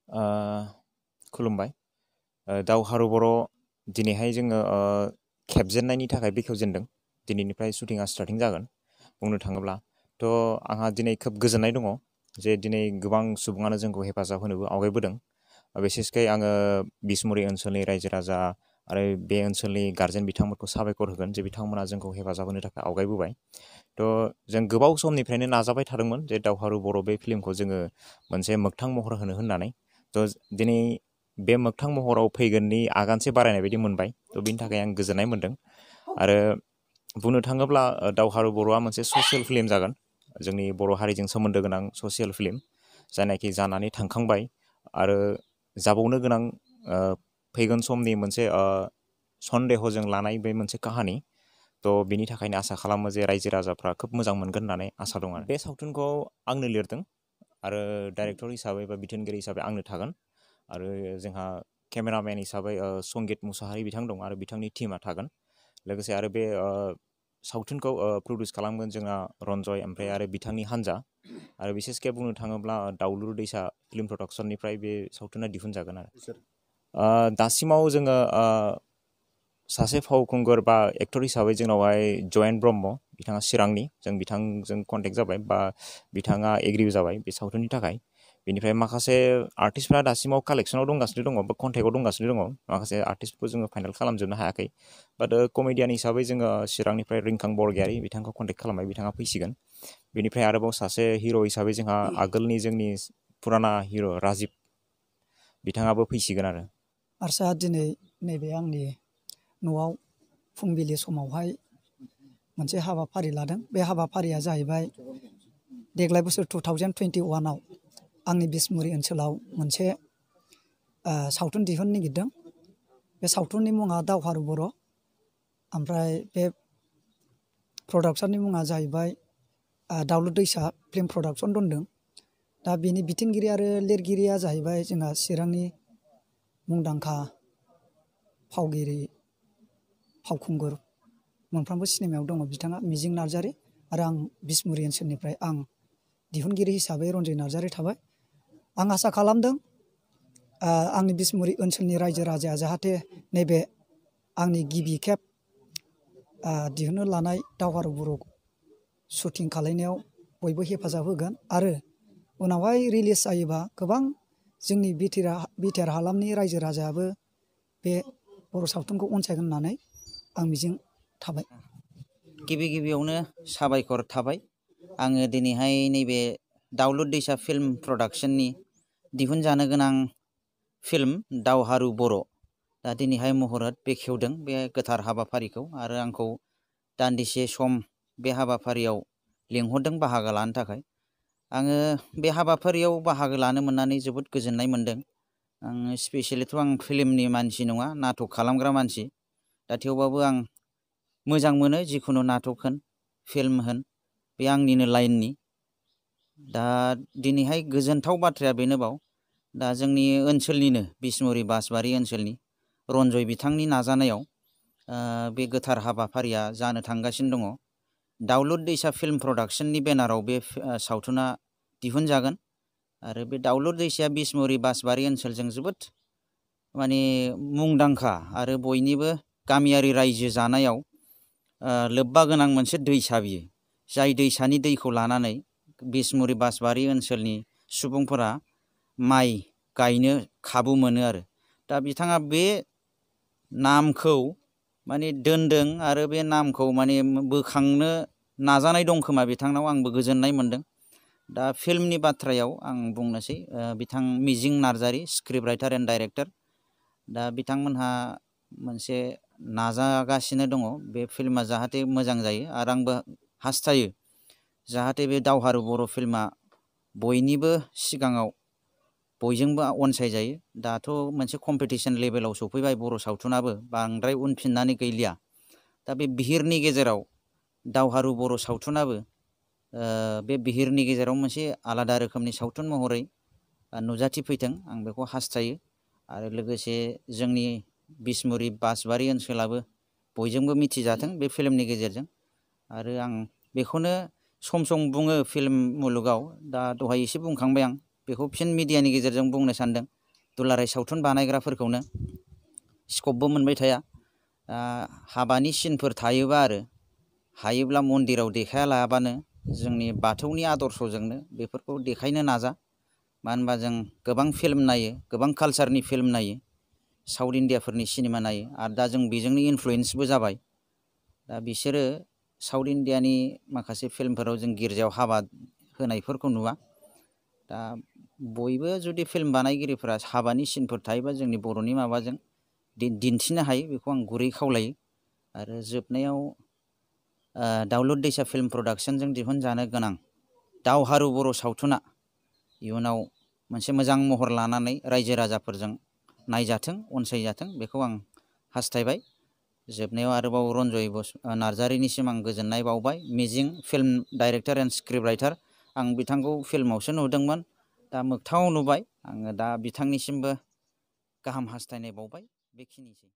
ओ खुलुमबाय। दावहारु बर' दिनैहाय जोङो खेबजेननायनि थाखाय बेखेवजेनदों। दिनैनिफ्राय शुटिंआ स्टार्टिं जागोन। बुंनो थाङोब्ला आंहा दिनै खोब गोजोननाय दङ जे दिनै गोबां सुबुङानो जोंखौ हेफाजाब होनोबो आवगायबोदों। बिसेसकै आङो बिसमुरि ओनसोलनि रायजो राजा आरो बे ओनसोलनि गारजेन बिथांमोनखौ साबायखर होगोन जे बिथांमोना जोंखौ हेफाजाब होनो थाखाय आवगायबोबाय। जों गोबाव समनिफ्रायनो नाजाबाय थादोंमोन जे दावहारु बर' बे फिल्मखौ जोङो मोनसे मोगथां महर होनो होननानै। दिनै बे मोगथां महराव फैगोननि आगानसे बारायनाय बायदि मोनबाय। बिनि थाखाय आं गोजोननाय मोनदों। आरो बुंनो थाङोब्ला दावहारु बर'आ मोनसे ससियेल फिल्म जागोन। जोंनि बर' हारिजों सोमोन्दो गोनां ससियेल फिल्म जायनाखि जानानै थांखांबाय आरो जाबावनो गोनां फैगोन समनि मोनसे सन्देहजों लानाय बे मोनसे काहानि। बिनि थाखायनो आसा खालामो जे रायजो राजाफ्रा खोब मोजां मोनगोन होननानै आसा दं आरो बे सावथुनखौ आंनो लिरदों आरो डाइरेक्टर हिसाबै बा बिथोनगिरि हिसाबै आंनो थागोन। आरो जोंहा केमेरामेन हिसाबै संगित मुसाहारि बिथां दं आरो बिथांनि टिमा थागोन। लोगोसे आरो बे सावथुनखौ प्रडिउस खालामगोन जोंहा रन्जय ओमफ्राय आरो बिथांनि हान्जा। आरो बिसेसके बुंनो थाङोब्ला दाउलुर दैसा फिल्म प्रडाक्सननिफ्राय बे सावथुना दिहुनजागोन आरो दासिमाव जोङो सासे फावखुंगुर बा एक्टर हिसाबै जोंनावहाय जयेन ब्रह्म, बिथाङा चिरांनि। जों बिथांजों कन्टेक्ट जाबाय बा बिथाङा एग्रिबो जाबाय बे सावथुननि थाखाय। बेनिफ्राय माखासे आर्टिस्टफ्रा दासिमाव कालेक्सनाव दंगासिनो दङ बा कन्टेक्टआव दंगासिनो दङ। माखासे आर्टिस्टफोरखौ जोङो फाइनाल खालामजोबनो हायाखै। बाट कमेडियान हिसाबै जोङो चिरांनिफ्राय रिंखां बरगयारि बिथांखौ कन्टेक्ट खालामबाय, बिथाङा फैसिगोन। बेनिफ्राय आरोबाव सासे हिर' हिसाबै जोंहा आगोलनि जोंनि फुराना हिर' राजिब, बिथाङाबो फैसिगोन आरो आरसा दिनै नैबे आंनि न'आव फुंबिलि समावहाय मोनसे हाबाफारि लादों। बे हाबाफारिया जाहैबाय देग्लाय बोसोर 2021आव आंनि बिसमुरि ओनसोलाव मोनसे सावथुन दिहुननो नागिरदों। बे सावथुननि मुङा दावहारु बर'। ओमफ्राय बे प्रडाक्सननि मुङा जाहैबाय दाउलुर दैसा फिल्म प्रडाक्सन दोनदों। दा बेनि बिथोनगिरि आरो लिरगिरिया जाहैबाय जोंहा चिरांनि मुंदांखा फावगिरि, फावखुंगुर मोनफ्रोमबो सिनेमायाव दङ बिथाङा मिजिं नार्जारि। आरो आं बिसमुरि ओनसोलनिफ्राय आं दिहुनगिरि हिसाबै रन्जय नार्जारि थाबाय। आं आसा खालामदों आंनि बिसमुरि ओनसोलनि रायजो राजाया जाहाथे नैबे आंनि गिबि खेब दिहुननो लानाय दावहारु बर' शुटिं खालायनायाव बयबो हेफाजाब होगोन। आरो उनावहाय रिलिज जायोबा गोबां जोंनि बिटिआर हालामनि रायजो राजायाबो बे बर' सावथुनखौ अनसायगोन होननानै आं मिजिं थाबाय। गिबियावनो साबायखर थाबाय। आङो दिनैहाय नैबे दाउलुर दैसा फिल्म प्रडाक्सननि दिहुनजानो गोनां फिल्म दावहारु बर' दा दिनैहाय महरत बेखेवदों बे गोथार हाबाफारिखौ। आरो आंखौ दान्दिसे सम बे हाबाफारियाव लिंहरदों बाहागो लानो थाखाय। आङो बे हाबाफारियाव बाहागो लानो मोननानै जोबोद गोजोननाय मोनदों। आं स्पेसियेलिथ' आं फिल्मनि मानसि नङा, नाटक खालामग्रा मानसि। दा थेवबाबो आं मोजां मोनो जिखुनु नाटक होन फिल्म होन, बे आंनिनो लाइननि। दा दिनैहाय गोजोनथाव बाथ्राया बेनोबाव, दा जोंनि ओनसोलनिनो बिसमुरि बासबारि ओनसोलनि रन्जय बिथांनि नाजानायाव बे गोथार हाबाफारिया जानो थांगासिनो दङ। दाउलुर दैसा फिल्म प्रडाक्सननि बेनाराव बे सावथुना दिहुनजागोन। आरो बे दाउलुर दैसाया बिसमुरि बासबारि ओनसोलजों जोबोद माने मुंदांखा आरो बयनिबो गामियारि रायजो जानायाव लोब्बा गोनां मोनसे दैसा बियो। जाय दैसानि दैखौ लानानै बिसमुरि बासबारि ओनसोलनि सुबुंफोरा माइ गायनो खाबु मोनो आरो। दा बिथाङा बे नामखौ माने दोनदों आरो बे नामखौ माने बोखांनो नाजानाय दं खोमा बिथांनाव, आंबो गोजोननाय मोनदों। दा फिल्मनि बाथ्रायाव आं बुंनोसै, बिथां मिजिं Narzary script writer and director. दा बिथांमोनहा मोनसे नाजागासिनो दङ बे फिल्मा जाहाथे मोजां जायो। आरो आंबो हास्थायो जाहाथे बे दावहारु बर' फिल्मा बयनिबो सिगाङाव बयजोंबो अनसायजायो। दाथ' मोनसे कम्पिटिसन लेभेलाव सफैबाय बर' सावथुनाबो, बांद्राय उनफिननानै गैलिया। दा बे बिहिरनि गेजेराव दावहारु बर' सावथुनाबो बे बिहिरनि गेजेराव मोनसे आलादा रोखोमनि सावथुन महरै नुजाथिफैथों, आं बेखौ हास्थायो। आरो लोगोसे जोंनि बिसमुरि बासबारि ओनसोलाबो बयजोंबो मिथिजाथों बे फिल्मनि गेजेरजों। आरो आं बेखौनो सम सम बुङो फिल्म मुलुगाव, दा दहाय एसे बुंखांबाय आं, बेखौ फिन मिडियानि गेजेरजों बुंनो सानदों। दुलाराय सावथुन बानायग्राफोरखौनो स्कपबो मोनबाय थाया। हाबानि सिनफोर थायोबा आरो हायोब्ला मन्दिराव देखाया लाबानो जोंनि बाथौनि आदर्शजोंनो बेफोरखौ देखायनो नाजा। मानो होनबा जों गोबां फिल्म नायो, गोबां कालचारनि फिल्म नायो, साउथ इन्डियाफोरनि सिनेमा नायो आरो दा जों बेजोंनो इनफ्लुयेन्सबो जाबाय। दा बिसोरो साउथ इन्डियानि माखासे फिल्मफोराव जों गिर्जायाव हाबा होनायफोरखौ नुवा। दा बयबो जुदि फिल्म बानायगिरिफोरा हाबानि सिनफोर थायोबा जोंनि बर'नि माबाजों दिन्थिनो हायो, बेखौ आं गुरै खावलायो। आरो जोबनायाव दाउलुर दैसा फिल्म प्रडाक्सनजों दिहुनजानो गोनां दावहारु बर' सावथुना इयुनाव मोनसे मोजां महर लानानै रायजो राजाफोरजों नायजाथों, अनसायजाथों, बेखौ आं हास्थायबाय। जोबनायाव आरोबाव रन्जय नार्जारिनिसिम आं गोजोननाय बावबाय। मिजिं film director and script writer, आं बिथांखौ फिल्मावसो नुदोंमोन, दा मोगथाङाव नुबाय। आङो दा बिथांनिसिमबो गाहाम हास्थायनाय बावबाय। बेखिनिसै।